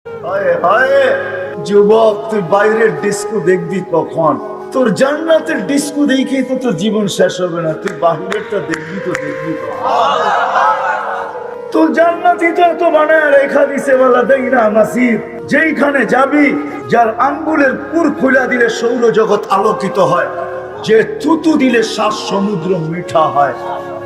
হায় হায় যুবক, তুই বাইরের ডিস্কো দেখবি কখন? তোর জান্নাতের ডিস্কো দেখে তো তোর জীবন শেষ হবে না, তুই বাহিরেরটা দেখবি তো তোর জান্নাতি তো এত বানায় রেখা দিছে বলা দেই না নাসিব। যেইখানে যাবি, যার আঙ্গুলের পুর খুলা দিলে সৌরজগৎ আলোকিত হয়, যে থুতু দিলে শ্বাস সমুদ্র মিঠা হয়,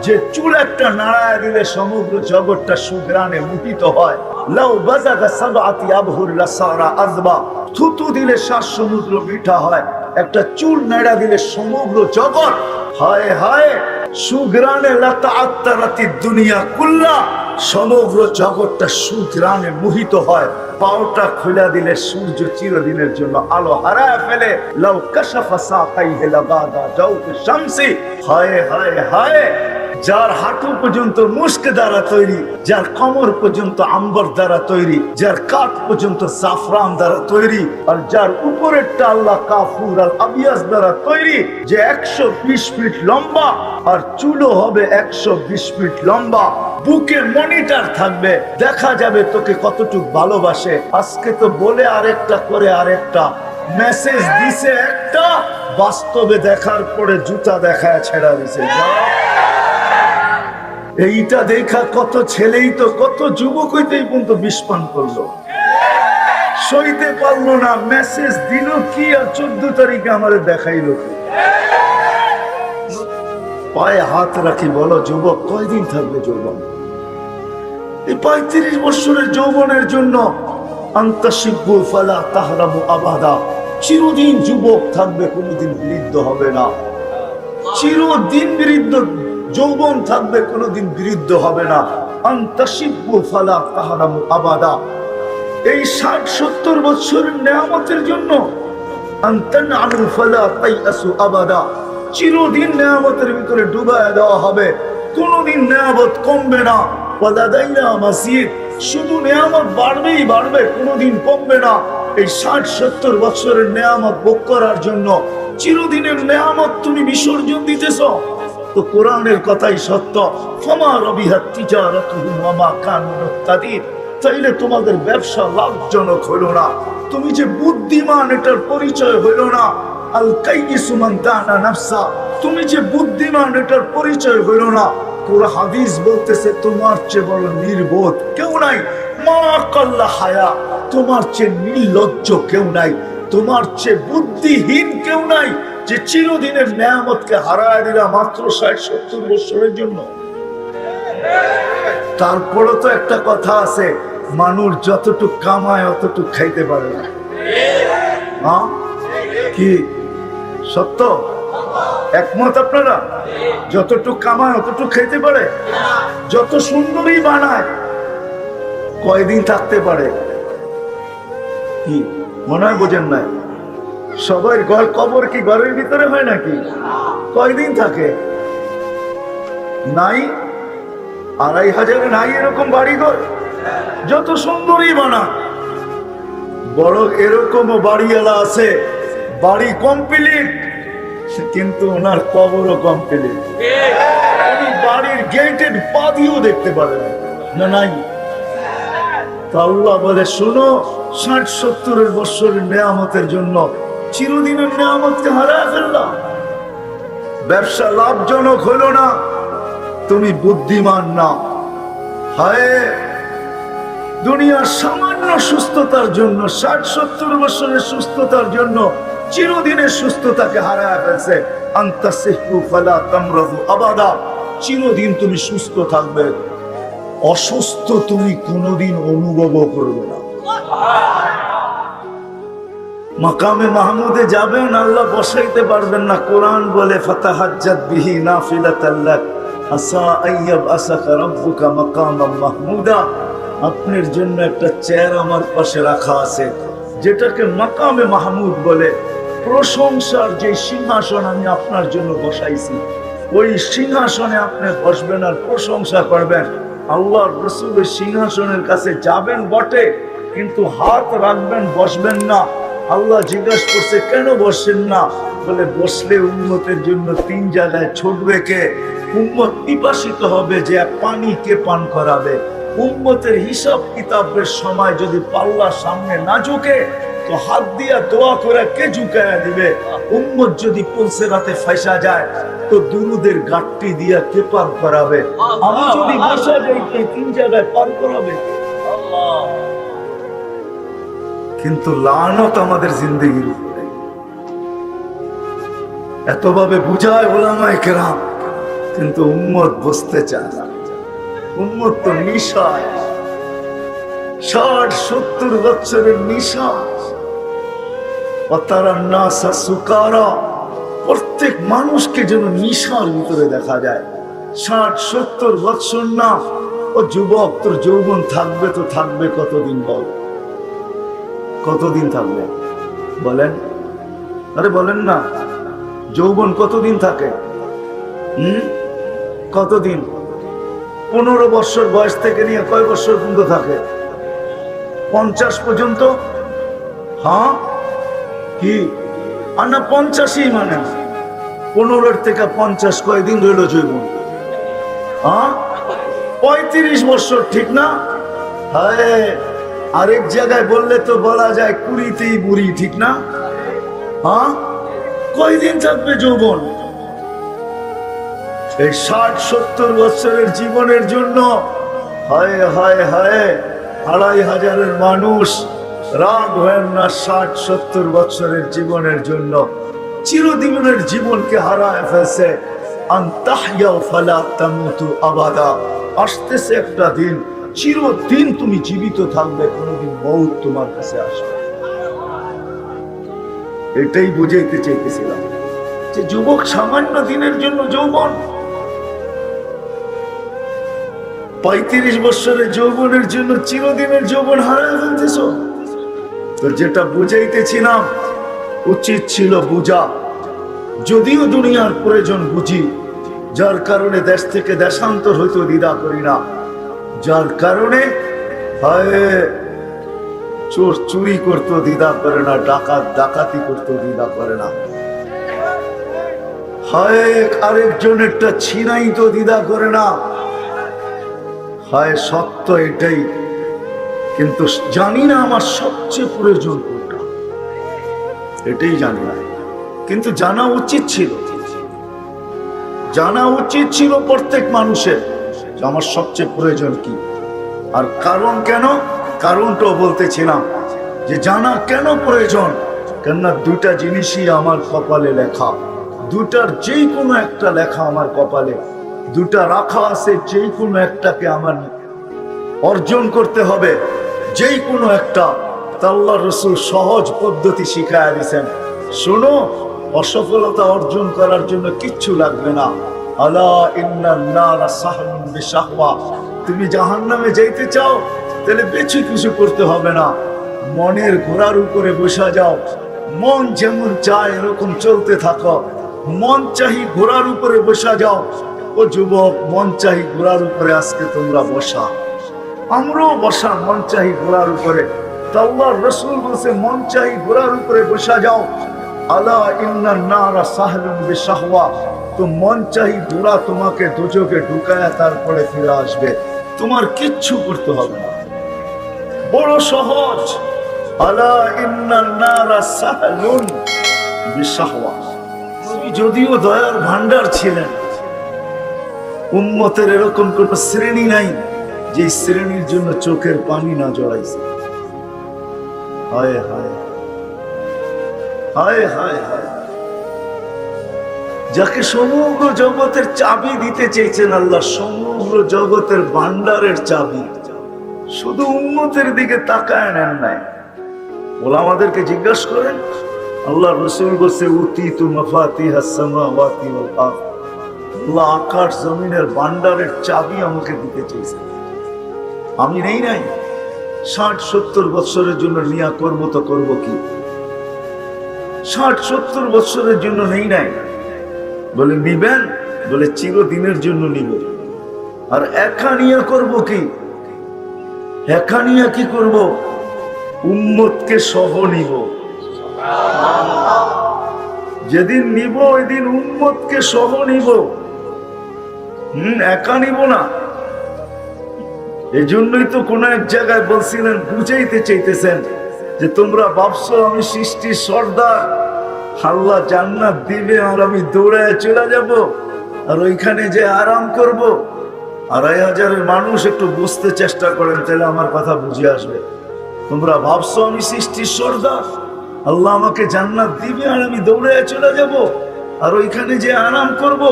যে চুল একটা নাড়ায় দিলে সমগ্র জগৎটা সুগ্রানে মুহিত হয়। লাউ বাজাগা সাবআতি আবহুর লাসারা আযবা, থুতু দিলে শ্বাস সমুদ্র মিঠা হয়, একটা চুল নাড়া দিলে সমগ্র জগৎ। হায় হায় সুগ্রানে লাতাআত্তারাতি দুনিয়া কুল্লা, সমগ্র জগৎটা সুগ্রানে মোহিত হয়। পাওটা খুলে দিলে সূর্য চিরদিনের জন্য আলো হারায় ফেলে। লাউ কাশাফা সাকাইহি লাবাদা জাওফি শামসি, হায় হায় হায় যার হাঁটু পর্যন্ত মুস্ক দ্বারা তৈরি, যার কোমর পর্যন্ত আম্বর দ্বারা তৈরি, যার কাঁধ পর্যন্ত জাফরান দ্বারা তৈরি, আর যার উপরেরটা আল্লাহ কাফুর আল আবিয়াস দ্বারা তৈরি, যে 120 ফিট লম্বা আর চুলও হবে 120 ফিট লম্বা। বুকে মনিটর থাকবে, দেখা যাবে তোকে কতটুকু ভালোবাসে। আজকে তো বলে আরেকটা করে আরেকটা, মেসেজ দিছে একটা, বাস্তবে দেখার পরে জুতা দেখায় ছেড়া দিছে। এইটা দেখা কত ছেলেই তো, কত যুবক হইতেই পর্যন্ত বিষ পান করলো, সইতে পারলো না। মেসেজ দিল কি আর 14 তারিখে আমাদের দেখাইলো কি? পায়ে হাত রাখি, বলো যুবক কয়দিন থাকবে যৌবন? এই 35 বছরের যৌবনের জন্য আন্তাশিব্বু ফালা তাহরামু আবাদা, চিরদিন যুবক থাকবে, কোনোদিন বৃদ্ধ হবে না। চিরদিন বৃদ্ধ যৌবন থাকবে, কোনোদিন বৃদ্ধ হবে না। আন্তাশিব্বু ফালা তাহরামু আবাদা, এই 60-70 বছরের নেয়ামতের জন্য আনতানআমু ফালা তাইয়াসু আবাদা, চিরদিন নেয়ামতের ভিতরে ডুবায় দেওয়া হবে, কোনোদিন নেয়ামত কমবে না। ওয়ালাদাইনা মাসিদ, শুধু নেয়ামত বাড়বেই বাড়বে, কোনোদিন কমবে না। এই 60-70 বছরের নেয়ামত ভোগ করার জন্য চিরদিনের নেয়ামত তুমি বিসর্জন দিতেছ। তো কোরআনের কথাই সত্য, ফামা রবিহাত তিজারাতুহুম ওয়া মা কানু মুহতাদিন, তাইলে তোমাদের ব্যবসা লাভজনক হলো না, তুমি যে বুদ্ধিমান এটার পরিচয় হলো না। আল কাইয়িসু মান দানা নাফসা, তুমি যে বুদ্ধিমান এটার পরিচয় হলো না। পুরো হাদিস বলতেছে তোমার চেয়ে বড় নির্বোধ কেউ নাই। মা কাল্লা হায়া, তোমার চেয়ে নির্লজ্জ কেউ নাই, তোমার চেয়ে বুদ্ধিহীন কেউ নাই, যে চিরদিনের নেয়ামতকে হারায় দিলা মাত্র 60-70 বছরের জন্য। তারপরে তো একটা কথা আছে, মানুষ যতটুকু কামায় অতটুকু খাইতে পারে না। হ্যাঁ কি সত্য? একমত আপনারা? যতটুকু কামায় অতটুকু খাইতে পারে? যত সুন্দরই বানায় কয়দিন থাকতে পারে? কি মনে হয় বোঝেন নাই? সবাই ঘর কবর কি ঘরের ভিতরে হয় নাকি? কয়দিন থাকে? নাই 2500 নাই এরকম বাড়িঘর, যত সুন্দরই বানা। বড় এরকমও বাড়িওয়ালা আছে, বাড়ি কমপ্লিট কিন্তু ওনার কবরও কমপ্লিট, উনি বাড়ির গেটের পা দিয়েও দেখতে পারে না। নাই তো আল্লাহ বলে শোনো, 60-70 বছরের নেয়ামতের জন্য চিরদিনের নেয়ামতকে হারায় ফেললাম, ব্যবসা লাভজনক হলো না, তুমি বুদ্ধিমান না। হায় দুনিয়ার সামান্য সুস্থতার জন্য, 60-70 বছরের সুস্থতার জন্য চিরদিনের সুস্থতাকে হারায় ফেলছে। আন্তাসিহু ফালা তামরাদু আবাদা, চিরদিন তুমি সুস্থ থাকবে, অসুস্থ তুমি কোনোদিন অনুভবও করবে না। মাকামে মাহমুদে যাবেন, আল্লাহ বসাইতে পারবেন না। কোরআন বলে ফাতাহাজ্জাত বিহি নাফিলাতাল লাক আসা আইয়াবআসাকা রাব্বুকা মাকামান মাহমুদা, আপনার জন্য একটা চেয়ার আমার পাশে রাখা আছে, যেটাকে মাকামে মাহমুদ বলে। প্রশংসার যে সিংহাসন আমি আপনার জন্য বসাইছি, ওই সিংহাসনে আপনি বসবেন আর প্রশংসা করবেন। আল্লাহর রাসূলের সিংহাসনের কাছে যাবেন বটে, কিন্তু হাত রাখবেন, বসবেন না। আল্লাহ জিজ্ঞাসা করছে কেন বসেন না? বলে বসলে উম্মতের জন্য 3 জায়গায় ছুটবে কে? উম্মত পিপাসিত হবে, যে পানি কে পান করাবে, উম্মতের হিসাব কিতাবের সময় যদি পাল্লা সামনে না ঝুঁকে তো হাত দিয়া দোয়া করে কে ঝুঁকায়া দিবে? উম্মত যদি পুলসেরাতে ফাঁসা যায় তো দুরুদের গাট্টি দিয়া কে পার করাবে? আমি যদি ফাঁসা যাই তো তিন জায়গায় পার করাবে। কিন্তু লানত আমাদের জিন্দগির উপরে এতভাবে বুঝায় ওলামায়ে কেরাম, কিন্তু উম্মত বুঝতে চায় না। উম্মত তো নিশায়, 60-70 বছরের নিশা। প্রত্যেক মানুষকে যেন নিশার ভিতরে দেখা যায়। 60-70 বছর না, ও যুবক, তোর যৌবন থাকবে তো থাকবে কতদিন? বল, কতদিন থাকবে বলেন? আরে বলেন না, যৌবন কতদিন থাকে? কতদিন? 15 বছর বয়স থেকে নিয়ে কয় বছর পর্যন্ত থাকে? 50 পর্যন্ত। হ্যাঁ কি আর না 50ই মানে 15 থেকে 50 কয়দিন রইল যৌবন? হ্যাঁ 35 বছর, ঠিক না? হ্যাঁ, আরেক জায়গায় বললে তো বলা যায় 20তেই বুড়ি, ঠিক না? হ্যাঁ, কয়দিন থাকবে যৌবন? এই 60-70 বছরের জীবনের জন্য হায় হায় হায় 2500 মানুষ রাগ হয় না। 60-70 বছরের জীবনের জন্য চিরদিনের জীবনকে হারায় ফেলছে। আনতাহইয়া ফালা তামুতু আবাদা। আসতেছে একটা দিন, চিরদিন তুমি জীবিত থাকবে, কোনদিন মউত তোমার কাছে আসবে। এটাই বুঝাইতে চাইতেছিলাম যে যুবক, সামান্য দিনের জন্য যৌবন, 35 বছরের যৌবনের জন্য চিরদিনের যৌবন হারায় ফেলতেছ। তো যেটা বুঝাইতেছিলাম, উচিত ছিল বুঝা, যদিও দুনিয়ার প্রয়োজন বুঝি, যার কারণে দেশ থেকে দেশান্তর হইতে দ্বিধা করি না, যার কারণে চোর চুরি করতে দ্বিধা করে না, ডাকাত ডাকাতি করতে দ্বিধা করে না, আরেকজনেরটা ছিনাই তো দ্বিধা করে না। হয় সত্য এটাই, কিন্তু জানি না আমার সবচেয়ে প্রয়োজন কোনটা, এটাই জানি না। কিন্তু জানা উচিত ছিল, জানা উচিত ছিল প্রত্যেক মানুষের যে আমার সবচেয়ে প্রয়োজন কি। আর কারণ কেন, কারণটাও বলতেছিলাম যে জানা কেন প্রয়োজন। কেননা দুটা জিনিসই আমার কপালে লেখা, দুটার যেই কোনো একটা লেখা আমার কপালে, দুটা রাখা আছে, যেই কোনো একটাকে আমার অর্জন করতে হবে, যেই কোনো একটা। আল্লাহর রাসূল সহজ পদ্ধতি শিখায়া দিয়েছেন, শোনো, অসফলতা অর্জন করার জন্য কিচ্ছু লাগবে না। আলা ইন্নান নারা সাহলুন বিশাহওয়া। তুমি জাহান্নামে যাইতে চাও, তাহলে বেশি কিছু করতে হবে না, মনের ঘোড়ার উপরে বসা যাও, মন যেমন চায় এরকম চলতে থাকো। মন চাহি ঘোড়ার উপরে বসা যাও। ও যুবক, মন চাহি ঘোড়ার উপরে আজকে তোমরা বসা, আমরাও বসা মন চাহি ঘোড়ার উপরে। আল্লাহর রাসূল বলেছে, মন চাহি ঘোড়ার উপরে বসা যাও। আলা ইন্নান নারা সাহলুন বিশাহওয়া। তো মন চাহি ঘোড়া তোমাকে দোজখে ঢুকায় তারপরে ফিরে আসবে, তোমার কিচ্ছু করতে হবে না, বড় সহজ। আলা ইন্নান নারা সাহলুন বিশাহওয়া। যদিও দয়ার ভান্ডার ছিলেন, উম্মতের এরকম কোন শ্রেণী নাই যে শ্রেণীর জন্য চোখের পানি না জড়াইছে। হায় হায় হায় হায় হায়, যাকে সমগ্র জগতের চাবি দিতে চেয়েছেন আল্লাহ, সমগ্র জগতের ভান্ডারের চাবি, শুধু উম্মতের দিকে তাকায় নেন নাই। ওলামাদেরকে জিজ্ঞাসা করেন, আল্লাহ রাসূল বলছে, উতিতু মাফাতিহাস সামাওয়াতি ওয়াল আরদ। আল্লাহ আকাশ জমিনের ভান্ডারের চাবি আমাকে দিতে চেয়েছে, আমি নেই নাই। 60-70 বছরের জন্য নিয়া করবো তো করবো কি? 60-70 বছরের জন্য নেই নাই। বলে নিবেন, বলে চিরদিনের জন্য নিব। আর একা নিয়ে করবো কি? একা নিয়ে কি করব? উম্মতকে সহ নিব। যেদিন নিব ওই দিন উম্মতকে সহ নিব, একা নিব না। এই জন্যই তো কোন এক জায়গায় বলছিলেন, বুঝাইতে চাইতেছেন যে তোমরা ভাবছো আমি সৃষ্টির সর্দার, আল্লাহ জান্নাত দিবে আর আমি দৌড়ায় চলে যাব আর ওইখানে যে আরাম করব। ২৫০০ মানুষ একটু বুঝতে চেষ্টা করেন, তাহলে আমার কথা বুঝে আসবে। তোমরা ভাবছো আমি সৃষ্টির সর্দার, আল্লাহ আমাকে জান্নাত দিবে আর আমি দৌড়ায় চলে যাব আর ওইখানে যে আরাম করব,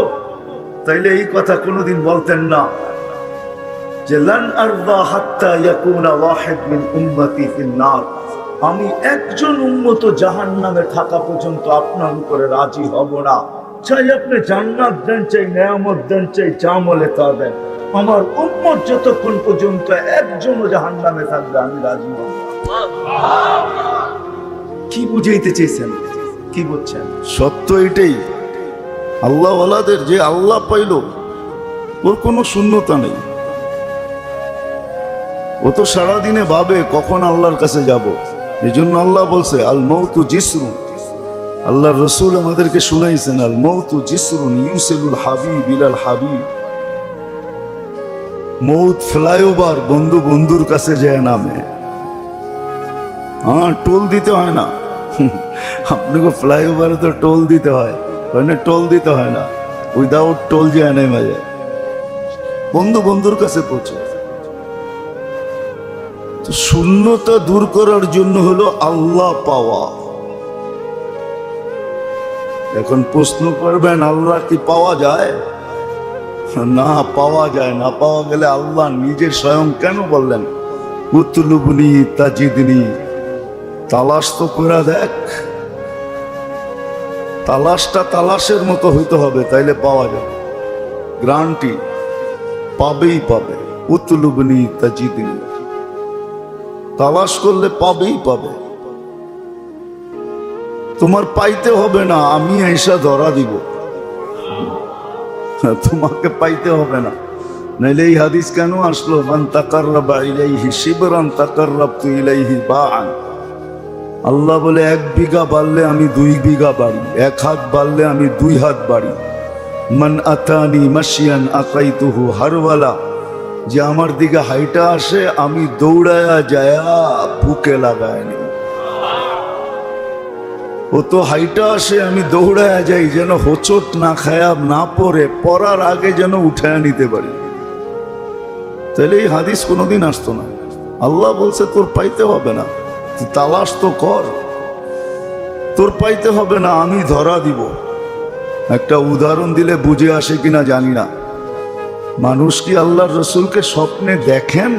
তাইলে এই কথা কোনোদিন বলতেন না যে লান আরদা হাত্তা ইয়াকুনা ওয়াহিদ মিন উম্মতি ফিন নার, আমি একজন উম্মত জাহান্নামে থাকা পর্যন্ত আপনার উপরে রাজি হব না। চাই আপনি জান্নাত দেন, চাই নেয়ামত দেন, চাই যা বলে তা দেন, আমার উম্মত যতক্ষণ পর্যন্ত একজনও জাহান্নামে থাকবে আমি রাজি হব না। কি বুঝাইতে চেয়েছেন, কি বলছেন? সত্য এটাই, আল্লাহ ওয়ালাদের যে আল্লাহ পাইল ওর কোনো শূন্যতা নেই। ও তো সারাদিনে ভাবে কখন আল্লাহর কাছে যাব। এই জন্য আল্লাহ বলছে আল মৌতু জিসরু, আল্লাহ রসুল আমাদেরকে শুনাইছেন আল মৌতু জিসরুন ইউসিলুল হাবিব ইলাল হাবিব। মৌত ফ্লাইওভার, বন্ধু বন্ধুর কাছে যায় নামে। হ্যাঁ, টোল দিতে হয় না। আপনাকে ফ্লাইওভারে তো টোল দিতে হয়, টোল দিতে হয় না, উইদাউট টোল যায় নেমে যায়, বন্ধু বন্ধুর কাছে পৌঁছে। শূন্যতা দূর করার জন্য হলো আল্লাহ পাওয়া। এখন প্রশ্ন করবেন আল্লাহ কি পাওয়া যায়? না, পাওয়া যায় না। পাওয়া গেলে আল্লাহ নিজের স্বয়ং কেন বললেন উতলুবনি তাজিদনি, তালাশ তো করে দেখ। তালাশটা তালাশের মতো হইতে হবে, তাইলে পাওয়া যাবে, গ্যারান্টি পাবেই পাবে। উতলুবনি তাজিদনি, তালাশ করলে পাবেই পাবে। তোমার পাইতে হবে না, আমি এসা ধরা দিব, তোমাকে পাইতে হবে না। নাইলে এই হাদিস কেন আসলো? মান তাকাররাবা ইলাইহি শিবরান তাকাররাবতু ইলাইহি বাআন। আল্লাহ বলে ১ বিঘা বাড়লে আমি ২ বিঘা বাড়ি, ১ হাত বাড়লে আমি ২ হাত বাড়ি। মান আতানি মাশিয়ান আতাইতুহু হারওয়ালা, যে আমার দিকে হাইটা আসে আমি দৌড়ায়া যায়া বুকে লাগায়নি। ও তো হাইটা আসে, আমি দৌড়ায়া যাই যেন হোঁচট না খায়া না পড়ে, পড়ার আগে যেন উঠায়া নিতে পারি। তাহলে এই হাদিস কোনোদিন আসতো না। আল্লাহ বলছে তোর পাইতে হবে না, তুই তালাশ তো কর, তোর পাইতে হবে না, আমি ধরা দিব। একটা উদাহরণ দিলে বুঝে আসে কিনা জানি না। মানুষ কি আল্লাহর রসুলকে স্বপ্নে দেখেন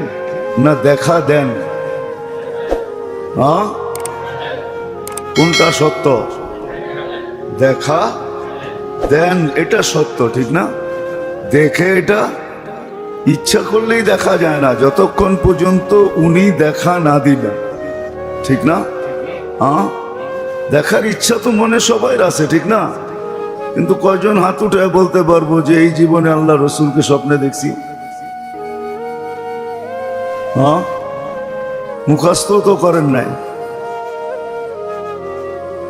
না দেখা দেন? হ্যাঁ, কোনটা সত্য? দেখা দেন, এটা সত্য, ঠিক না? দেখে এটা ইচ্ছা করলেই দেখা যায় না, যতক্ষণ পর্যন্ত উনি দেখা না দিবেন, ঠিক না? হ্যাঁ, দেখার ইচ্ছা তো মনে সবাই আছে, ঠিক না? কিন্তু কয়জন হাত উঠে বলতে পারবো যে এই জীবনে আল্লাহ রসুলকে স্বপ্নে দেখছি? হ্যাঁ, মুখস্থ তো করেন নাই,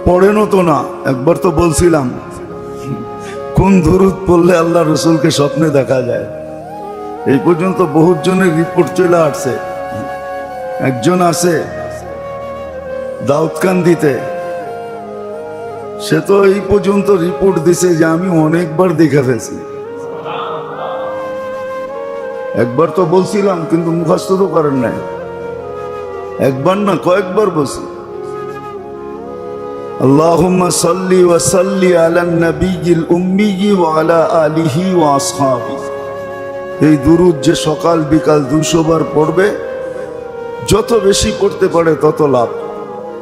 পড়েনও তো না। একবার তো বলছিলাম কোন দুরূদ পড়লে আল্লাহ রসুলকে স্বপ্নে দেখা যায়। এই পর্যন্ত বহুত জনের রিপোর্ট চলে আসছে। একজন আছে দাউদকান্দিতে, সে তো এই পর্যন্ত রিপোর্ট দিছে যে আমি অনেকবার দেখে ফেলছি। একবার তো বলছিলাম কিন্তু মুখস্থ তো করেন নাই। একবার না, কয়েকবার বলছি আল্লাহুম্মা সাল্লি ওয়া সাল্লি আলান নবিয়্যিল উম্মি ওয়া আলা আলিহি ওয়া আসহাবিহি। এই দুরূদ যে সকাল বিকাল ২০০ বার পড়বে, যত বেশি পড়তে পারে তত লাভ।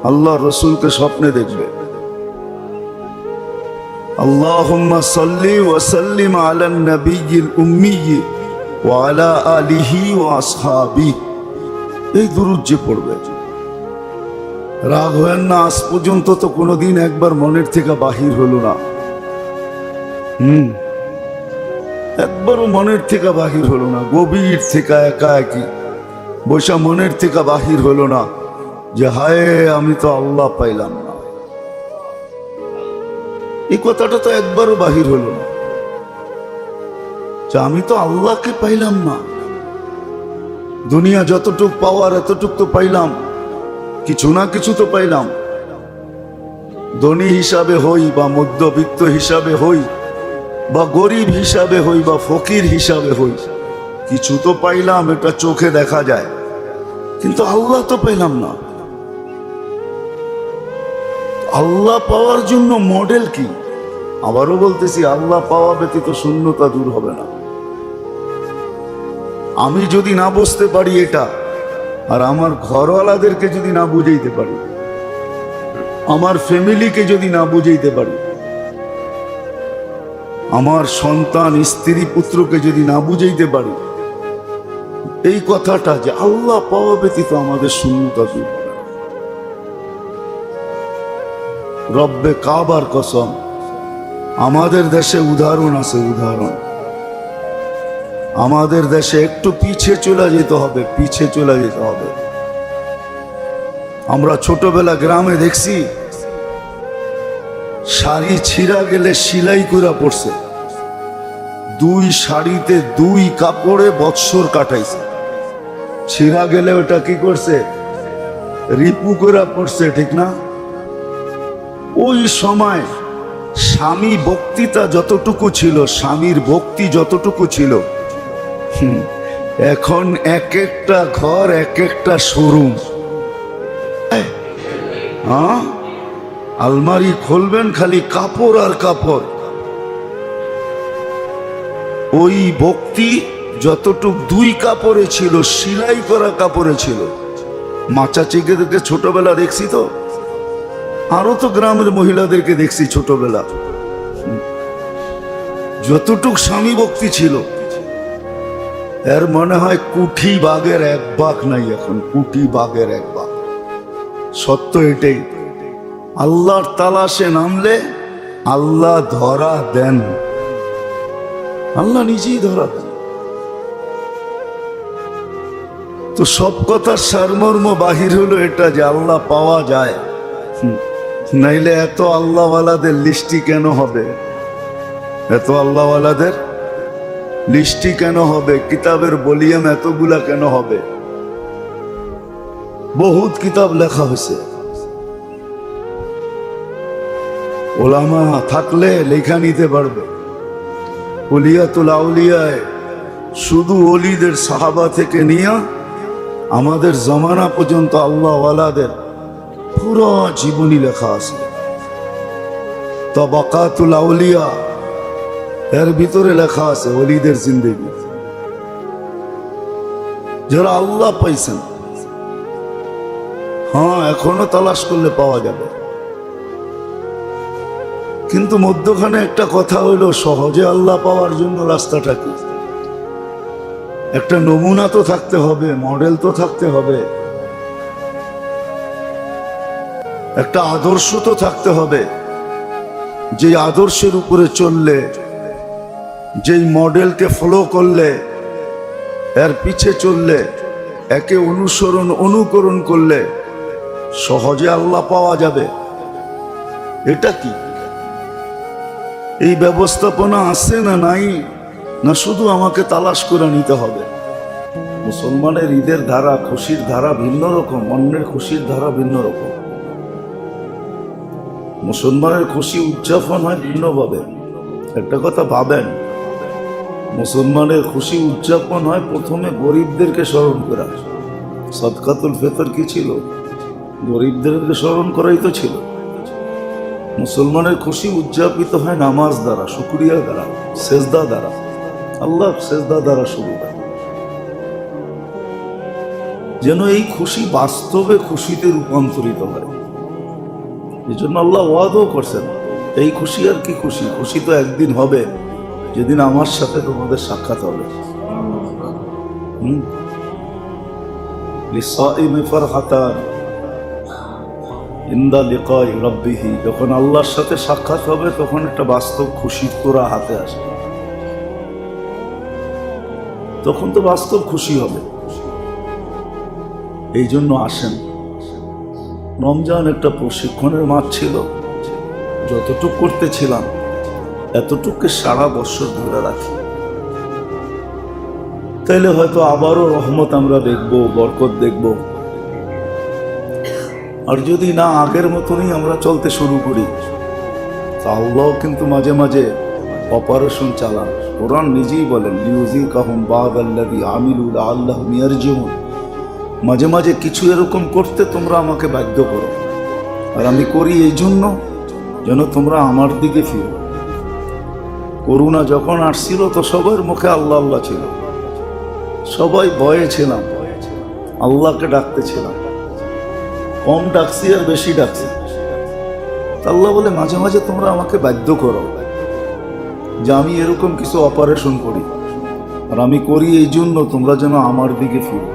আল্লাহ রসুলকে স্বপ্নে দেখবে। আল্লাহুম্মা সাল্লি ওয়া সাল্লিম আলান নবিয়্যিল উম্মি ওয়া আলা আলিহি ওয়া আসহাবিহি। এই দুরূদ যে পড়বে, রাগ হয় না, আজ পর্যন্ত তো কোনোদিন একবার মনের থেকে বাহির হলো না। একবারও মনের থেকে বাহির হলো না। গভীর থেকে একা একই বৈশা মনের থেকে বাহির হলো না যে হায় আমি তো আল্লাহ পাইলাম না। এই কথাটা তো একবারও বাহির হলো না যে আমি তো আল্লাহকে পাইলাম না। দুনিয়া যতটুক পাওয়ার এতটুক তো পাইলাম, কিছু না কিছু তো পাইলাম। ধনী হিসাবে হই বা মধ্যবিত্ত হিসাবে হই বা গরিব হিসাবে হই বা ফকির হিসাবে হই, কিছু তো পাইলাম, এটা চোখে দেখা যায়, কিন্তু আল্লাহ তো পেলাম না। আল্লাহ পাওয়ার জন্য মডেল কি? আবারও বলতেছি, আল্লাহ পাওয়া ব্যতীত শূন্যতা দূর হবে না। আমি যদি না বুঝতে পারি এটা, আর আমার ঘরওয়ালাদেরকে যদি না বুঝাইতে পারি, আমার ফ্যামিলিকে যদি না বুঝাইতে পারি, আমার সন্তান স্ত্রী পুত্রকে যদি না বুঝাইতে পারি এই কথাটা যে আল্লাহ পাওয়া ব্যতীত আমাদের শূন্যতা দূর হবে না। রব্বে কাবার কসম, আমাদের দেশে উদাহরণ আছে, উদাহরণ। আমাদের দেশে একটু পিছে চলে যেতে হবে, পিছে চলে যেতে হবে। আমরা ছোটবেলা গ্রামে দেখছি, শাড়ি ছিঁড়া গেলে সেলাই করা পড়ছে, দুই শাড়িতে দুই কাপড়ে বৎসর কাটাইছে। ছিঁড়া গেলে ওটা কি করছে? রিপু করা পড়ছে, ঠিক না? ওই সময় স্বামী বক্তৃতা যতটুকু ছিল, স্বামীর ভক্তি যতটুকু ছিল, এখন এক একটা ঘর এক একটা শোরুম। হ্যাঁ, আলমারি খুলবেন খালি কাপড় আর কাপড়। ওই ভক্তি যতটুক দুই কাপড়ে ছিল, সেলাই করা কাপড়ে ছিল। মাচা চিকেদেরকে ছোটবেলা দেখছি তো, আরো তো গ্রামের মহিলাদেরকে দেখছি ছোটবেলা, যতটুক স্বামী ভক্তি ছিল, এর মনে হয় কুঠি বাঘের এক বাঘ নাই এখন, কুঠি বাঘের এক বাঘ। সত্য এটাই, আল্লাহর তালাশে নামলে আল্লাহ ধরা দেন, আল্লাহ নিজেই ধরা দেন। তো সব কথার সারমর্ম বাহির হলো এটা যে আল্লাহ পাওয়া যায়, নাইলে এত আল্লাহওয়ালাদের লিস্টি কেন হবে? এত আল্লাহওয়ালাদের লিস্টি কেন হবে? কিতাবের ভলিউম এতগুলা কেন হবে? বহুত কিতাব লেখা হয়েছে, ওলামা থাকলে লেখা নিতে পারবে। উলিয়াতুল আউলিয়ায় শুধু ওলিদের সাহাবা থেকে নিয়ে আমাদের জমানা পর্যন্ত আল্লাহওয়ালাদের পুরো জীবনী লেখা আছে। তাবাকাতুল আউলিয়া এর ভিতরে লেখা আছে ওলিদের জিন্দেগি, যারা আল্লাহ পাইছেন। হ্যাঁ, এখনো তালাশ করলে পাওয়া যাবে, কিন্তু মধ্যখানে একটা কথা হইল, সহজে আল্লাহ পাওয়ার জন্য রাস্তাটা কি? একটা নমুনা তো থাকতে হবে, মডেল তো থাকতে হবে, একটা আদর্শ তো থাকতে হবে। যে আদর্শের উপরে চললে, যেই মডেলকে ফলো করলে, এর পিছে চললে, একে অনুসরণ অনুকরণ করলে সহজে আল্লাহ পাওয়া যাবে। এটা কি? এই ব্যবস্থাপনা আছে না নাই, না শুধু আমাকে তালাশ করে নিতে হবে? মুসলমানের ঈদের ধারা, খুশির ধারা ভিন্ন রকম, অন্যের খুশির ধারা ভিন্ন রকম। মুসলমানের খুশি উদযাপন হয় ভিন্নভাবে। একটা কথা ভাবেন, মুসলমানের খুশি উদযাপন হয় প্রথমে গরিবদেরকে স্মরণ করা। সদকাতুল ফিতর কি ছিল? গরিবদেরকে স্মরণ করাই তো ছিল। মুসলমানের খুশি উদযাপিত হয় নামাজ দ্বারা, শুকরিয়া দ্বারা, সেজদা দ্বারা। আল্লাহ সেজদা দ্বারা শুরু হয়, যেন এই খুশি বাস্তবে খুশিতে রূপান্তরিত হয়। এই জন্য আল্লাহ ওয়াদাও করছেন, এই খুশি আর কি খুশি, খুশি তো একদিন হবে, যেদিন আমার সাথে তোমাদের সাক্ষাৎ হবে। লিসাইমি ফারহাতান ইনদা লিকাই রাব্বিহি, যখন আল্লাহর সাথে সাক্ষাৎ হবে তখন একটা বাস্তব খুশি তোরা হাতে আসবে, তখন তো বাস্তব খুশি হবে। এই জন্য আসেন। রমজান একটা প্রশিক্ষণের মাঠ ছিল, যতটুক করতেছিলাম এতটুকু সারা বছর ধরে রাখি। তাইলে হয়তো আবারও রহমত আমরা দেখব, বরকত দেখব। আর যদি না আগের মতনই আমরা চলতে শুরু করি, তা আল্লাহ কিন্তু মাঝে মাঝে অপারেশন চালান। কোরআন নিজেই বলেন, লিউযিকাহুম বা'দাল্লাযী আমিলু লাআল্লাহুম ইয়ারজিউন। মাঝে মাঝে কিছু এরকম করতে তোমরা আমাকে বাধ্য করো, আর আমি করি এই জন্য যেন তোমরা আমার দিকে ফিরো। করোনা যখন আসছিল তো সবার মুখে আল্লাহ আল্লাহ ছিল, সবাই ভয়ে ছিলাম, আল্লাহকে ডাকতেছিলাম। কম ডাকছি আর বেশি ডাকছি। আল্লাহ বলে মাঝে মাঝে তোমরা আমাকে বাধ্য করো যে আমি এরকম কিছু অপারেশন করি, আর আমি করি এই জন্য তোমরা যেন আমার দিকে ফিরো।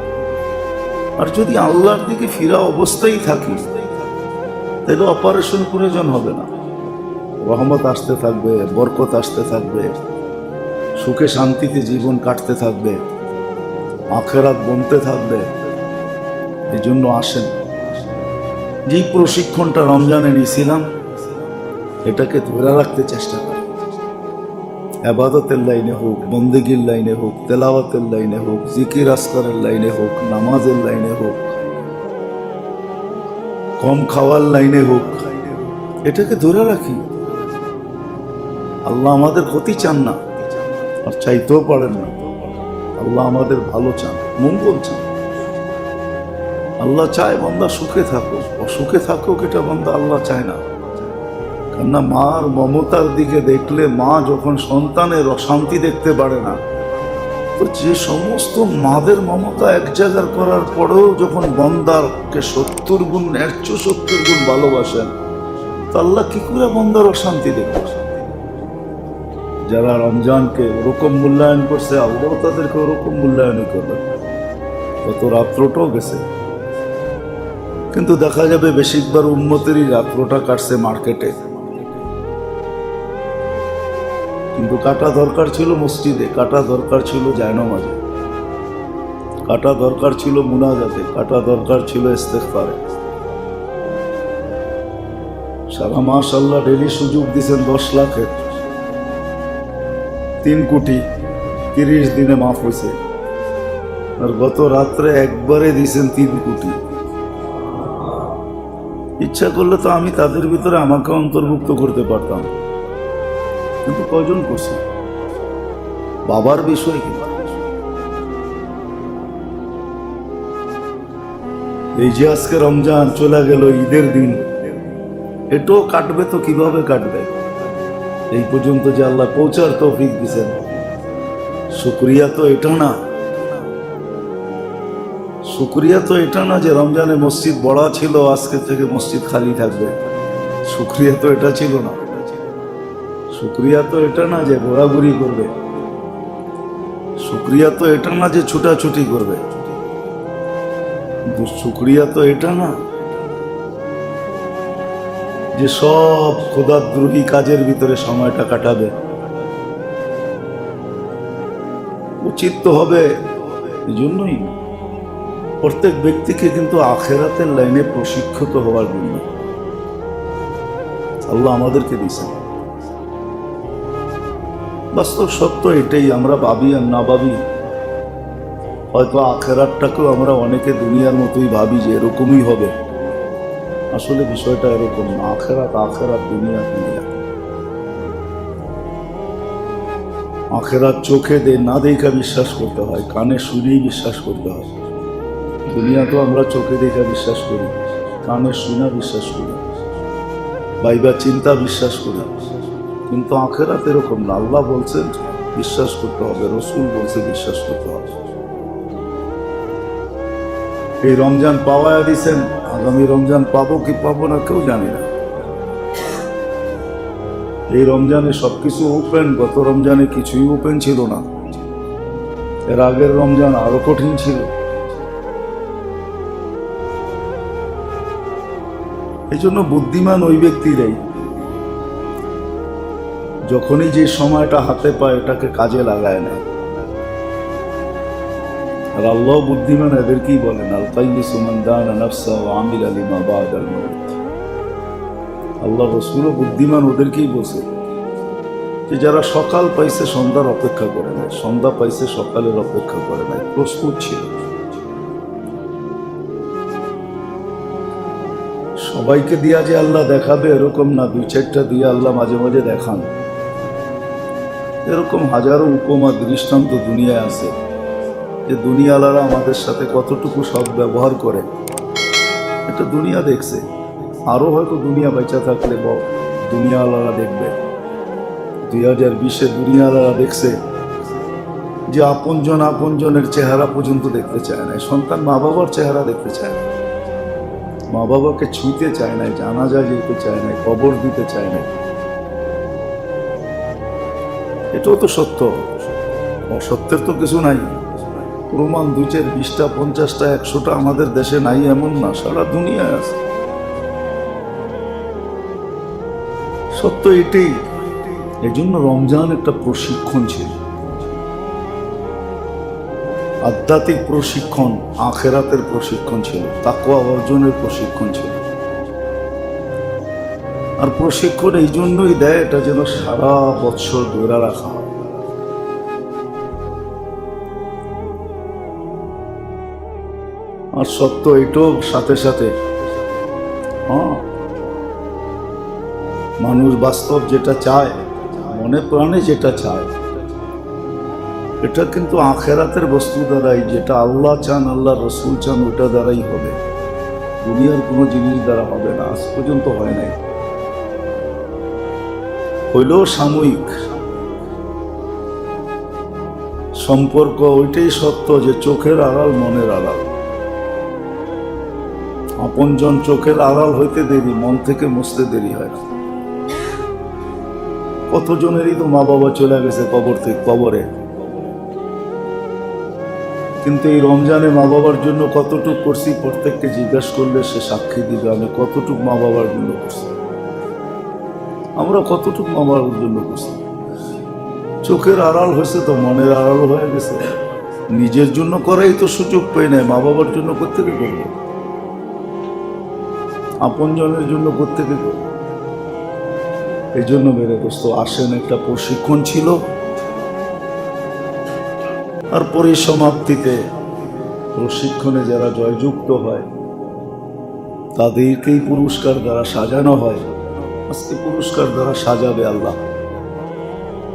আর যদি আল্লাহর দিকে ফিরা অবস্থায় থাকি, তাহলে অপারেশন প্রয়োজন হবে না। রহমত আসতে থাকবে, বরকত আসতে থাকবে, সুখে শান্তিতে জীবন কাটতে থাকবে, আখিরাত বনতে থাকবে। এই জন্য আসেন, যেই প্রশিক্ষণটা রমজানে নিয়েছিলাম এটাকে ধরে রাখতে চেষ্টা করি। ইবাদতের লাইনে হোক, বন্দেগীর লাইনে হোক, তেলাওয়াতের লাইনে হোক, জিকির আসকারের লাইনে হোক, নামাজের লাইনে হোক, কম খাওয়ার লাইনে হোক, এটাকে ধরে রাখি। আল্লাহ আমাদের ক্ষতি চান না, আর চাইতেও পারেন না। আল্লাহ আমাদের ভালো চান, মঙ্গল চান। আল্লাহ চায় বান্দা সুখে থাকুক, অসুখে থাকুক এটা বান্দা আল্লাহ চায় না। কেননা মার মমতার দিকে দেখলে, মা যখন সন্তানের অশান্তি দেখতে পারে না, তো যে সমস্ত মাদের মমতা এক জায়গার করার পরেও যখন বান্দারকে 70 গুণ, 170 গুণ ভালোবাসেন, তো আল্লাহ কি করে বান্দার অশান্তি দেখবে? যারা রমজানকে ওরকম মূল্যায়ন করছে, আল্লাহ তাদেরকে ওরকম মূল্যায়ন করবে। কত রাত্রটাও গেছে, কিন্তু দেখা যাবে বেশিরভাগ উম্মতেরই রাত্রটা কাটছে মার্কেটে। কিন্তু কাটা দরকার ছিল মসজিদে, কাটা দরকার ছিল জায়নামাজে, কাটা দরকার ছিল মুনাজাতে, কাটা দরকার ছিল ইস্তেগফারে। সারা মাস আল্লাহ ডেলি সুযোগ দিয়েছেন 10 লাখের, 3 কোটি 30 দিনে মাফ হয়েছে। আর গত রাত্রে একবারে দিয়েছেন 3 কোটি। ইচ্ছা করলে তো আমি তাদের ভিতরে আমাকে অন্তর্ভুক্ত করতে পারতাম, কিন্তু কয়জন করছে? বাবার বিষয় কি? এই যে আজকে রমজান চলে গেল, ঈদের দিন, এটাও কাটবে তো কিভাবে কাটবে? এই পর্যন্ত যে আল্লাহ পৌঁছার তৌফিক দিয়েছেন, শুকরিয়া তো এটা না। শুকরিয়া তো এটা না যে রমজানে মসজিদ বড়া ছিল, আজকে থেকে মসজিদ খালি থাকবে। শুকরিয়া তো এটা ছিল না। শুকরিয়া তো এটা না যে ঘোরাঘুরি করবে। শুকরিয়া তো এটা না যে ছুটাছুটি করবে। শুকরিয়া তো এটা না যে সব খোদাদ্রোহী কাজের ভিতরে সময়টা কাটাবে। উচিত তো হবে। এই জন্যই প্রত্যেক ব্যক্তিকে কিন্তু আখেরাতের লাইনে প্রশিক্ষিত হওয়ার জন্য আল্লাহ আমাদেরকে দিয়েছেন। বাস্তব সত্য এটাই। আমরা ভাবি আর না ভাবি, হয়তো আখেরাতটাকেও আমরা অনেকে দুনিয়ার মতোই ভাবি যে এরকমই হবে। আসলে বিষয়টা এরকম না। আখেরাত আখেরাত, দুনিয়া দুনিয়া। আখেরাত চোখে না দেখা বিশ্বাস করতে হয়, কানে শুনেই বিশ্বাস করতে হয়। দুনিয়া তো আমরা চোখে দেখা বিশ্বাস করি, কানে শুনে বিশ্বাস করি, ভাইবা চিন্তা বিশ্বাস করি। কিন্তু আখেরাত এরকম না। আল্লাহ বলছেন বিশ্বাস করতে হবে, রসুল বলছে বিশ্বাস করতে হবে। এই রমজান পাওয়া দিয়েছেন, আগামী রমজান পাবো কি পাবো না কেউ জানি না। এই রমজানে সবকিছু ওপেন, গত রমজানে কিছুই ওপেন ছিল না। এর আগের রমজান আরো কঠিন ছিল। এই জন্য বুদ্ধিমান ওই ব্যক্তিরাই যখনই যে সময়টা হাতে পায় এটাকে কাজে লাগায় নেয়। আর আল্লাহ বুদ্ধিমান এদেরকেই বলেন, আল কাইয়িসু মান দানা নাফসা ওয়া আমিলা লিমা বাদাল মাউত। আল্লাহ রাসূলও বুদ্ধিমান ওদেরকেই বলছে যে যারা সকাল পাইছে সন্ধ্যার অপেক্ষা করে নাই, সন্ধ্যা পাইছে সকালের অপেক্ষা করে নাই, প্রস্তুত ছিল। সবাইকে দিয়া যে আল্লাহ দেখাবে এরকম না, দুই চারটা দিয়ে আল্লাহ মাঝে মাঝে দেখান। এরকম হাজারো উপমা দৃষ্টান্ত দুনিয়ায় আছে, যে দুনিয়ালারা আমাদের সাথে কতটুকু সৎ ব্যবহার করে এটা দুনিয়া দেখছে। আরো হয়তো দুনিয়া বেঁচে থাকলে দুনিয়ালারা দেখবে। 2020-এ দুনিয়ালারা দেখছে যে আপনজনের চেহারা পর্যন্ত দেখতে চায় না, সন্তান মা বাবার চেহারা দেখতে চায় না, মা বাবাকে ছুঁতে চায় না, জানাজা যেতে চায় না, কবর দিতে চায় না। এটাও তো সত্য, অসত্যের তো কিছু নাই। প্রমাণ 2, 4, 20টা, 50টা, 100টা আমাদের দেশে নাই এমন না, সারা দুনিয়ায় আছে। সত্য এটাই। এই জন্য রমজান একটা প্রশিক্ষণ ছিল, আধ্যাত্মিক প্রশিক্ষণ, আখেরাতের প্রশিক্ষণ ছিল, তাকওয়া অর্জনের প্রশিক্ষণ ছিল। আর প্রশিক্ষণ এই জন্যই দেয় এটা যেন সারা বৎসর ধরে রাখা হয়। আর সত্য এটাও সাথে সাথে মানুষ বাস্তব যেটা চায়, মনে প্রাণে যেটা চায়, এটা কিন্তু আখেরাতের বস্তু দ্বারাই, যেটা আল্লাহ চান, আল্লাহ রসুল চান, ওটা দ্বারাই হবে। দুনিয়ার কোনো জিনিস দ্বারা হবে না, আজ পর্যন্ত হয় নাই। হইলেও সাময়িক সম্পর্ক। ওইটাই সত্য যে চোখের আড়াল মনের আড়াল। আপনজন চোখের আড়াল হইতে দেরি, মন থেকে মুছতে দেরি হয় না। কতজনেরই তো মা বাবা চলে গেছে কবরে, কিন্তু এই রমজানে মা বাবার জন্য কতটুক করছি, প্রত্যেককে জিজ্ঞাসা করলে সে সাক্ষী দিবে আমি কতটুক মা বাবার জন্য করছি, আমরা কতটুক মা বাবার জন্য করছি। চোখের আড়াল হয়েছে তো মনের আড়াল হয়ে গেছে। নিজের জন্য করাই তো সুযোগ পাই নাই, মা বাবার জন্য কোত্থেকে করবো, আপনজনের জন্য কোত্থেকে করবো। এই জন্য মেরে দোস্ত আসেন, একটা প্রশিক্ষণ ছিল। আর পরিসমাপ্তিতে প্রশিক্ষণে যারা জয়যুক্ত হয় তাদেরকেই পুরস্কার দ্বারা সাজানো হয়। আজকে পুরস্কার দ্বারা সাজাবে আল্লাহ।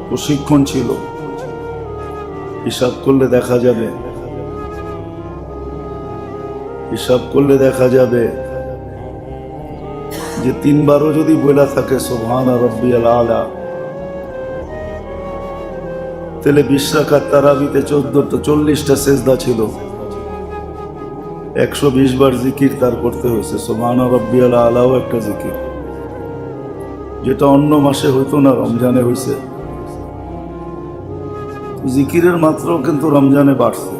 প্রশিক্ষণ ছিল, হিসাব করলে দেখা যাবে, যে 3 বারও যদি বলা থাকে সুবহান রাব্বিয়াল আলা, তাহলে 20 রাকাত তারাবিতে 40টা সেজদা ছিল, 120 বার জিকির তার করতে হয়েছে। সুবহান রাব্বিয়াল আলাও একটা জিকির, যেটা অন্য মাসে হইতো না, রমজানে হয়েছে। জিকিরের মাত্রাও কিন্তু রমজানে বাড়ছে।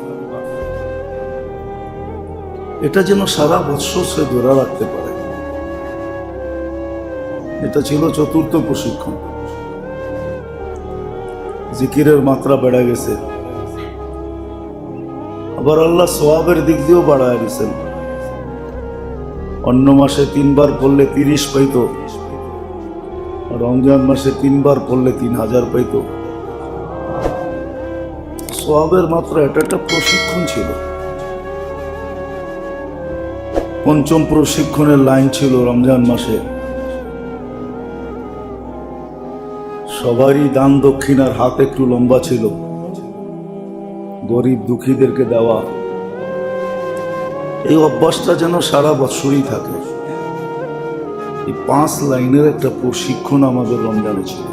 এটা যেন সারা বৎসর সে ধরে রাখতে পারে। এটা ছিল 4র্থ প্রশিক্ষণ। জিকিরের মাত্রা বেড়ে গেছে, আবার আল্লাহ সওয়াবের দিক দিয়েও বাড়ায় দিয়েছেন। অন্য মাসে 3 বার পড়লে 30 পাইত, রমজান মাসে 3 বার পড়লে 3000 পাইত। সওয়াবের মাত্রা, এটা একটা প্রশিক্ষণ ছিল। 5ম প্রশিক্ষণের লাইন ছিল রমজান মাসে সবারই দান দক্ষিণার হাত একটু লম্বা ছিল, গরিব দুঃখীদেরকে দেওয়া। এই অভ্যাসটা যেন সারা বছরই থাকে। এই 5 লাইনের একটা প্রশিক্ষণ আমাদের রমজানে ছিল।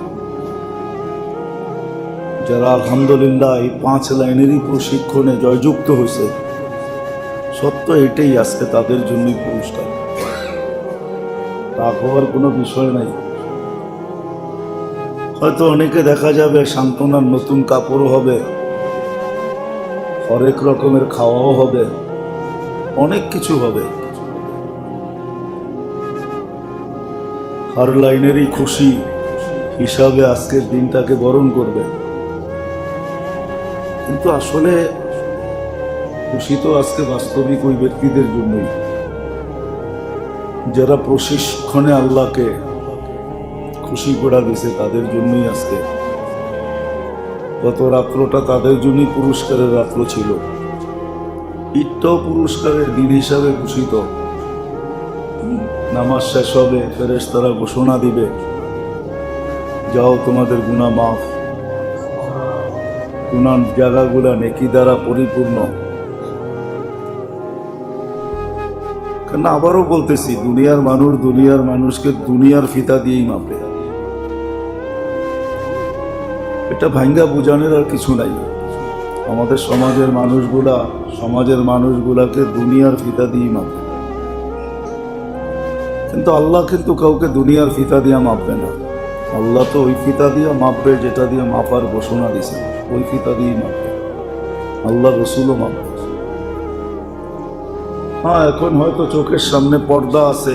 যারা আলহামদুলিল্লাহ এই 5 লাইনেরই প্রশিক্ষণে জয়যুক্ত হয়েছে, সত্য এটাই আজকে তাদের জন্যই পুরস্কার। তা হওয়ার কোনো বিষয় নাই। হয়তো অনেকে দেখা যাবে সান্ত্বনার নতুন কাপড়ও হবে, হরেক রকমের খাওয়াও হবে, অনেক কিছু হবে। হার লাইনেরই খুশি হিসাবে আজকের দিনটাকে বরণ করবে। কিন্তু আসলে খুশি তো আজকে বাস্তবিক ওই ব্যক্তিদের জন্যই যারা প্রশিক্ষণে আল্লাহকে খুশি করা দিছে, তাদের জন্যই আজকে গত রাত্রটা তাদের জন্যই পুরস্কারের রাত্র ছিল। ঈদটাও পুরস্কারের দিন হিসাবে ঘোষিত। নামাজ শেষ হবে, ফেরেশতারা ঘোষণা দিবে, যাও তোমাদের গুনাহ মাফ। গুনার জায়গাগুলা নেকি দ্বারা পরিপূর্ণ। কেন আবারও বলতেছি, দুনিয়ার মানুষকে দুনিয়ার ফিতা দিয়েই মাপে। এটা ভাঙ্গা বুঝানোর আর কিছু নাই। আমাদের সমাজের মানুষগুলাকে দুনিয়ার ফিতা দিয়েই মাপে। কিন্তু আল্লাহ কিন্তু কাউকে দুনিয়ার ফিতা দিয়ে মাপবে না। আল্লাহ তো ওই ফিতা দিয়ে মাপবে যেটা দিয়ে মাপার ঘোষণা দিছে, ওই ফিতা দিয়েই মাপবে। আল্লাহ রসুলও মাপবে। হ্যাঁ, এখন হয়তো চোখের সামনে পর্দা আছে,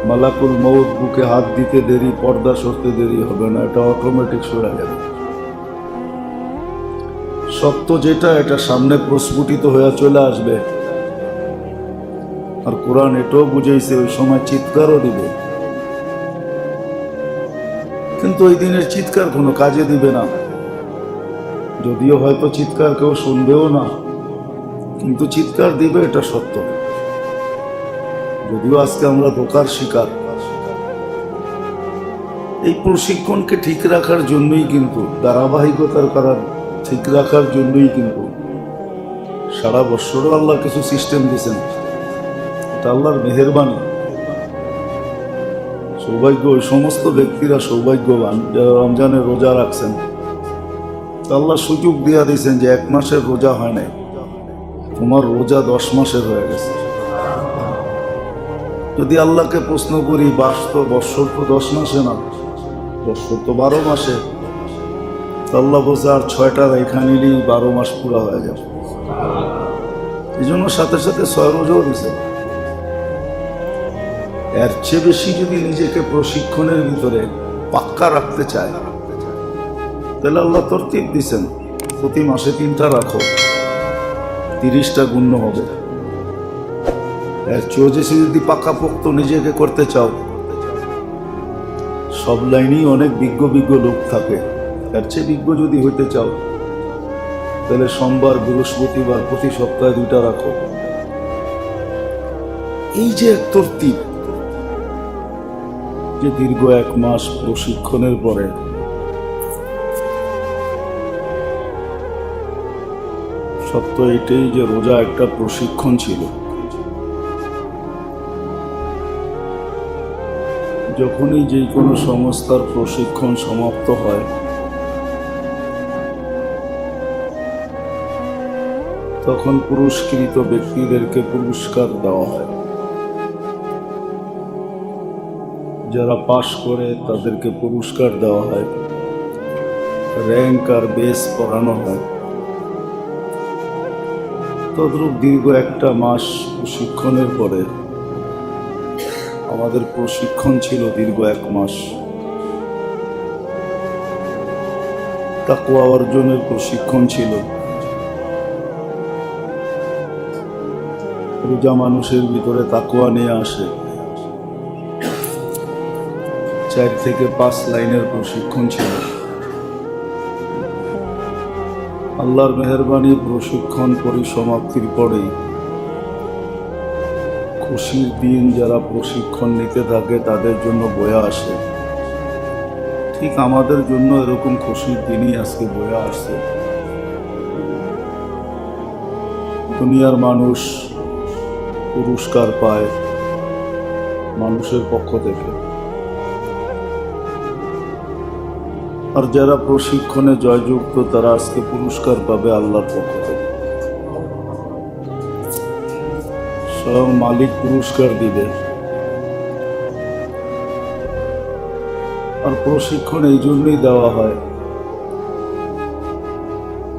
মালাকুল মউত বুকে হাত দিতে দেরি, পর্দা সরতে দেরি হবে না, এটা অটোমেটিক সরে যাবে। সত্য যেটা, এটা সামনে প্রস্ফুটিত হয়ে চলে আসবে। আর কোরআন এটাও বুঝাইছে ওই সময় চিৎকারও দিবে। কিন্তু ওই দিনের চিৎকার কোনো কাজে দিবে না। যদিও হয়তো চিৎকার কেউ শুনবেও না, কিন্তু চিৎকার দিবে, এটা সত্য। যদিও আজকে আমরা ধোঁকার শিকার। এই প্রশিক্ষণকে ঠিক রাখার জন্যই কিন্তু, ধারাবাহিকতার ঠিক রাখার জন্যই কিন্তু সারা বছরও আল্লাহ কিছু সিস্টেম দিয়েছেন। এটা আল্লাহর মেহেরবানি। সৌভাগ্য ওই সমস্ত ব্যক্তিরা সৌভাগ্যবান যারা রমজানে রোজা রাখছেন। আল্লাহ সুযোগ দিয়া দিয়েছেন যে 1 মাসের রোজা হয় নাই, তোমার রোজা 10 মাসের হয়ে গেছে। যদি আল্লাহকে প্রশ্ন করি, বৎসর তো 10 মাসে না, বৎসর তো 12 মাসে। আল্লাহ বলছে আর 6টা রেখা নিলেই 12 মাস পুরা হয়ে যাবে। এই জন্য সাথে সাথে 6 রোজাও দিছে। এর চেয়ে বেশি যদি নিজেকে প্রশিক্ষণের ভিতরে পাক্কা রাখতে চায়, তাহলে আল্লাহ তরতিব দিছেন, প্রতি মাসে 3টা রাখো, 30টা গুণ্য হবে। এর চেয়ে বেশি যদি পাকাপোক্ত নিজেকে করতে চাও, সব লাইনেই অনেক বিজ্ঞ লোক থাকে। এর চেয়ে বিজ্ঞ যদি হইতে চাও, তাহলে সোমবার বৃহস্পতিবার প্রতি সপ্তাহে 2টা রাখো। এই যে এক তরতিব, যে দীর্ঘ 1 মাস প্রশিক্ষণের পরে সত্য এটাই যে রোজা একটা প্রশিক্ষণ ছিল। যখনই যে কোনো সংস্থার প্রশিক্ষণ সমাপ্ত হয়, তখন পুরস্কৃত ব্যক্তিদেরকে পুরস্কার দেওয়া হয়। যারা পাশ করে তাদেরকে পুরস্কার দেওয়া হয়, র্যাঙ্ক আর বেস পড়ানো হয়। তদ্রূপ দীর্ঘ 1টা মাস প্রশিক্ষণের পরে আমাদের প্রশিক্ষণ ছিল দীর্ঘ 1 মাস। তাকওয়া অর্জনের প্রশিক্ষণ ছিল। রোজা মানুষের ভিতরে তাকওয়া নিয়ে আসে। 4 থেকে 5 লাইনের প্রশিক্ষণ ছিল। আল্লাহর মেহেরবানি, প্রশিক্ষণ পরিসমাপ্তির পরেই খুশির দিন যারা প্রশিক্ষণ নিতে থাকে তাদের জন্য বয়ে আসে। ঠিক আমাদের জন্য এরকম খুশির দিনই আজকে বয়ে আসছে। দুনিয়ার মানুষ পুরস্কার পায় মানুষের পক্ষ থেকে, আর যারা প্রশিক্ষণে জয়যুক্ত তারা আজকে পুরস্কার পাবে আল্লাহর পক্ষ থেকে। স্বয়ং মালিক পুরস্কার দিবে। আর প্রশিক্ষণ এই জন্যই দেওয়া হয়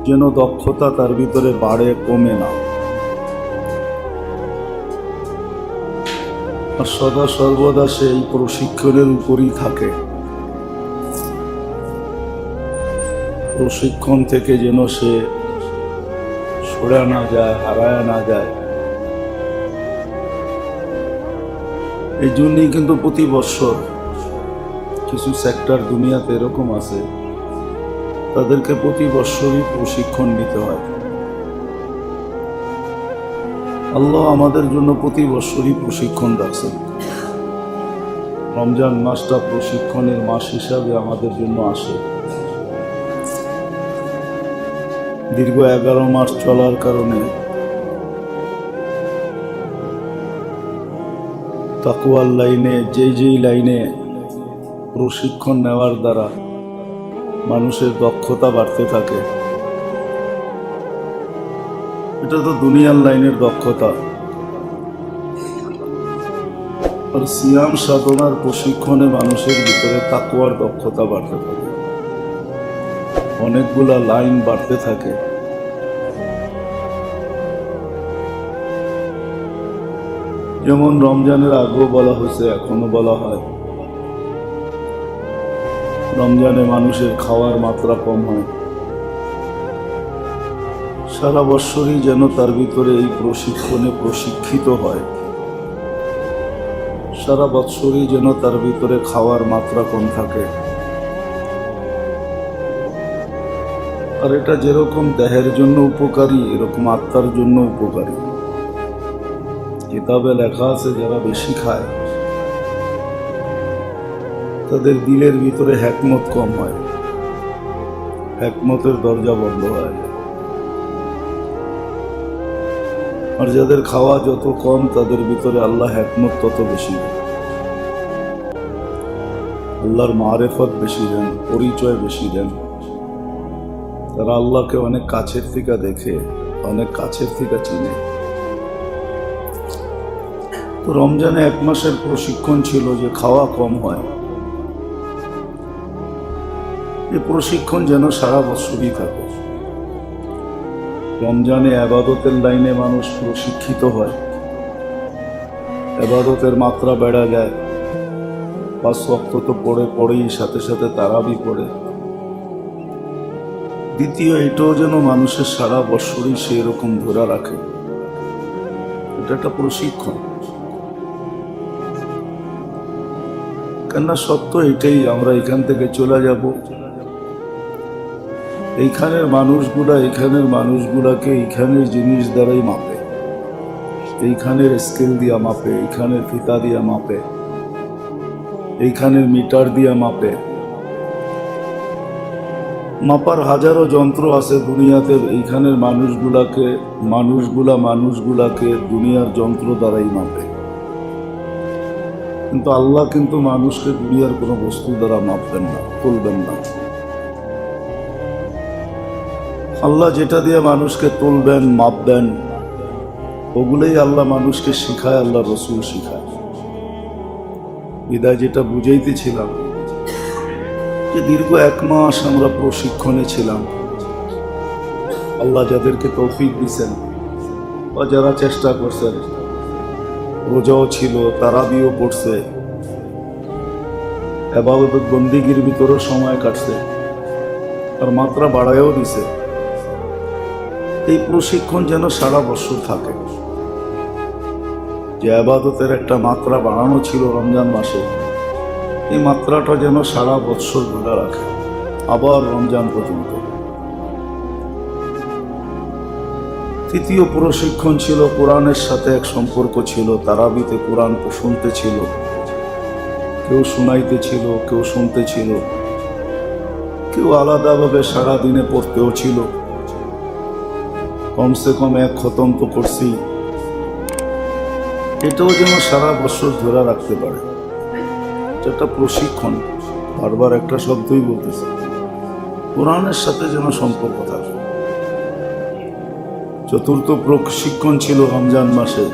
যেন দক্ষতা তার ভিতরে বাড়ে, কমে না। আর সদা সর্বদা সে এই প্রশিক্ষণের উপরই থাকে। প্রশিক্ষণ থেকে যেন সে সরে না যায়, হারায় না যায়। এই জন্যই কিন্তু প্রতি বছর কিছু সেক্টর দুনিয়াতে এরকম আছে তাদেরকে প্রতি বৎসরই প্রশিক্ষণ নিতে হয়। আল্লাহ আমাদের জন্য প্রতি বৎসরই প্রশিক্ষণ রাখছেন। রমজান মাসটা প্রশিক্ষণের মাস হিসাবে আমাদের জন্য আসে। দীর্ঘ 11 মাস চলার কারণে তাকওয়ার লাইনে যেই লাইনে প্রশিক্ষণ নেওয়ার দ্বারা মানুষের দক্ষতা বাড়তে থাকে, এটা তো দুনিয়ার লাইনের দক্ষতা। আর সিয়াম সাধনার প্রশিক্ষণে মানুষের ভিতরে তাকওয়ার দক্ষতা বাড়তে থাকে, অনেকগুলা লাইন বাড়তে থাকে। যেমন রমজানের আগেও বলা হয়েছে, এখনো বলা হয়, রমজানে মানুষের খাওয়ার মাত্রা কম হয়। সারা বৎসরই যেন তার ভিতরে এই প্রশিক্ষণে প্রশিক্ষিত হয়, সারা বৎসরই যেন তার ভিতরে খাওয়ার মাত্রা কম থাকে। আর এটা যেরকম দেহের জন্য উপকারী, এরকম আত্মার জন্য উপকারী। কিতাবে লেখা আছে, যারা বেশি খায় তাদের দিলের ভিতরে হিকমত কম হয়, হিকমতের দরজা বন্ধ হয়। আর যাদের খাওয়া যত কম, তাদের ভিতরে আল্লাহ হিকমত তত বেশি দেন, আল্লাহর মারেফত বেশি দেন, পরিচয় বেশি দেন। তারা আল্লাহকে অনেক কাছের থেকে দেখে, অনেক কাছের থেকে চিনে। তো রমজানে 1 মাসের প্রশিক্ষণ ছিল যে খাওয়া কম হয়। এই প্রশিক্ষণ যেন সারা বছরই থাকে। রমজানে ইবাদতের লাইনে মানুষ প্রশিক্ষিত হয়, ইবাদতের মাত্রা বেড়ে যায়। 5 ওয়াক্ত তো পড়েই সাথে সাথে তারাবি পড়ে। দ্বিতীয়, এটাও যেন মানুষের সারা বছরই সেই রকম ধরে রাখে। এটা একটা প্রশিক্ষণ। কেননা সত্য এটাই, আমরা এখান থেকে চলে যাব। এইখানের মানুষগুলাকে এইখানের জিনিস দ্বারাই মাপে, এইখানের স্কেল দিয়া মাপে, এইখানের ফিতা দিয়া মাপে, এইখানের মিটার দিয়া মাপে। মাপার হাজারো যন্ত্র আছে দুনিয়াতে। এইখানের মানুষগুলাকে দুনিয়ার যন্ত্র দ্বারাই মাপে। কিন্তু আল্লাহ কিন্তু মানুষকে দুনিয়ার কোনো বস্তু দ্বারা মাপবেন না, তুলবেন না। আল্লাহ যেটা দিয়ে মানুষকে তুলবেন, মাপবেন, ওগুলোই আল্লাহ মানুষকে শিখায়, আল্লাহ রসুল শিখায়। বিদায় যেটা বুঝাইতেছিলাম যে দীর্ঘ 1 মাস আমরা প্রশিক্ষণে ছিলাম। আল্লাহ যাদেরকে তৌফিক দিছেন বা যারা চেষ্টা করছেন, রোজাও ছিল, তারাবিও পড়ছে, ইবাদত বন্দিগির ভিতরেও সময় কাটছে, আর মাত্রা বাড়ায়ও দিছে। এই প্রশিক্ষণ যেন সারা বছর থাকে। যে ইবাদতের একটা মাত্রা বাড়ানো ছিল রমজান মাসে, এই মাত্রাটা যেন সারা বছর ধরে রাখে, আবার রমজান পর্যন্ত। তৃতীয় প্রশিক্ষণ ছিল কোরআনের সাথে এক সম্পর্ক ছিল। তারাবিতে কোরআন শুনতে ছিল, কেউ শুনাইতে ছিল, কেউ শুনতে ছিল, কেউ আলাদাভাবে সারাদিনে পড়তেও ছিল। কমসে কম 1 খতম তো করছি। এটাও যেন সারা বছর ধরে রাখতে পারে। এটা প্রশিক্ষণ। বারবার একটা শব্দই বলতেছে, কোরআনের সাথে যেন সম্পর্ক থাকে। চতুর্থ প্রশিক্ষণ ছিল রমজান মাসে